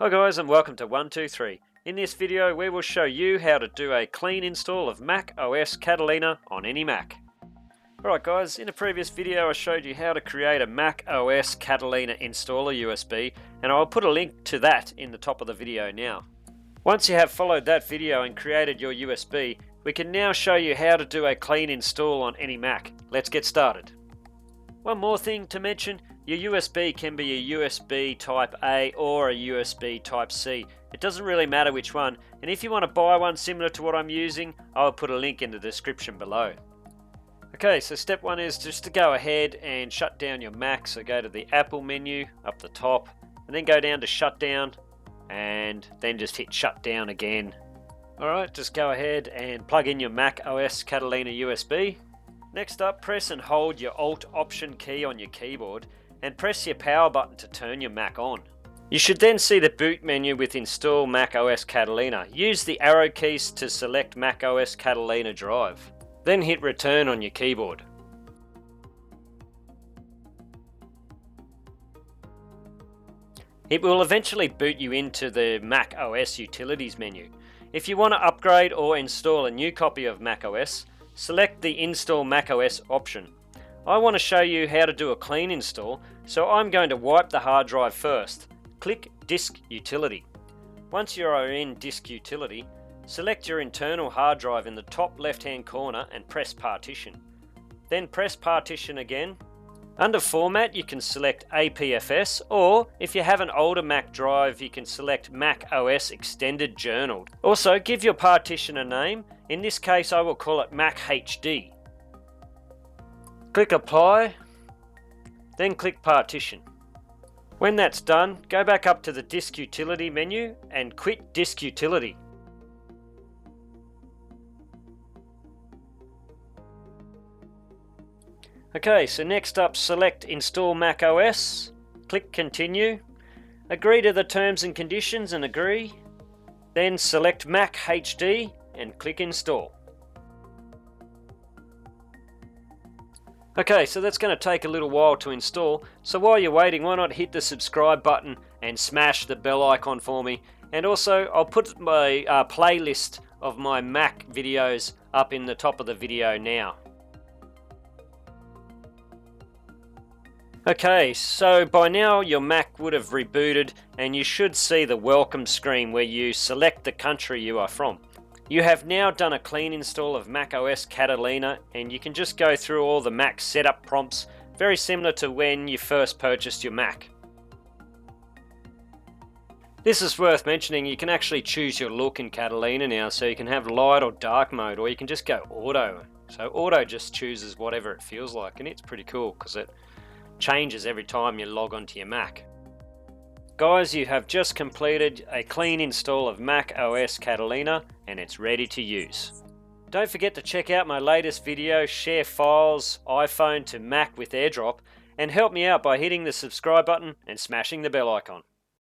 Hi guys, and welcome to 123. In this video we will show you how to do a clean install of Mac OS Catalina on any Mac. Alright guys, in a previous video I showed you how to create a Mac OS Catalina installer USB, and I'll put a link to that in the top of the video now. Once you have followed that video and created your USB, we can now show you how to do a clean install on any Mac. Let's get started. One more thing to mention, your USB can be a USB Type A or a USB Type C. It doesn't really matter which one, and if you want to buy one similar to what I'm using, I'll put a link in the description below. Okay, so step one is just to go ahead and shut down your Mac. So go to the Apple menu up the top, and then go down to shutdown, and then just hit shutdown again. Alright, just go ahead and plug in your Mac OS Catalina USB. Next up, press and hold your Alt Option key on your keyboard and press your power button to turn your Mac on. You should then see the boot menu with Install Mac OS Catalina. Use the arrow keys to select Mac OS Catalina drive. Then hit return on your keyboard. It will eventually boot you into the Mac OS Utilities menu. If you want to upgrade or install a new copy of Mac OS, select the Install Mac OS option. I want to show you how to do a clean install, so I'm going to wipe the hard drive first. Click Disk Utility. Once you are in Disk Utility, select your internal hard drive in the top left hand corner and press Partition. Then press Partition again. Under Format you can select APFS, or if you have an older Mac drive you can select Mac OS Extended Journal. Also give your partition a name. In this case I will call it Mac HD. Click Apply, then click Partition. When that's done, go back up to the Disk Utility menu and quit Disk Utility. Okay, so next up select Install Mac OS, click Continue, agree to the terms and conditions and agree, then select Mac HD and click Install. Okay, so that's going to take a little while to install, so while you're waiting, why not hit the subscribe button and smash the bell icon for me. And also I'll put my playlist of my Mac videos up in the top of the video now. Okay, so by now your Mac would have rebooted and you should see the welcome screen where you select the country you are from. You have now done a clean install of Mac OS Catalina, and you can just go through all the Mac setup prompts, very similar to when you first purchased your Mac. This is worth mentioning, you can actually choose your look in Catalina now, so you can have light or dark mode, or you can just go auto. So auto just chooses whatever it feels like, and it's pretty cool because it changes every time you log onto your Mac. Guys, you have just completed a clean install of Mac OS Catalina and it's ready to use. Don't forget to check out my latest video, Share Files iPhone to Mac with AirDrop, and help me out by hitting the subscribe button and smashing the bell icon.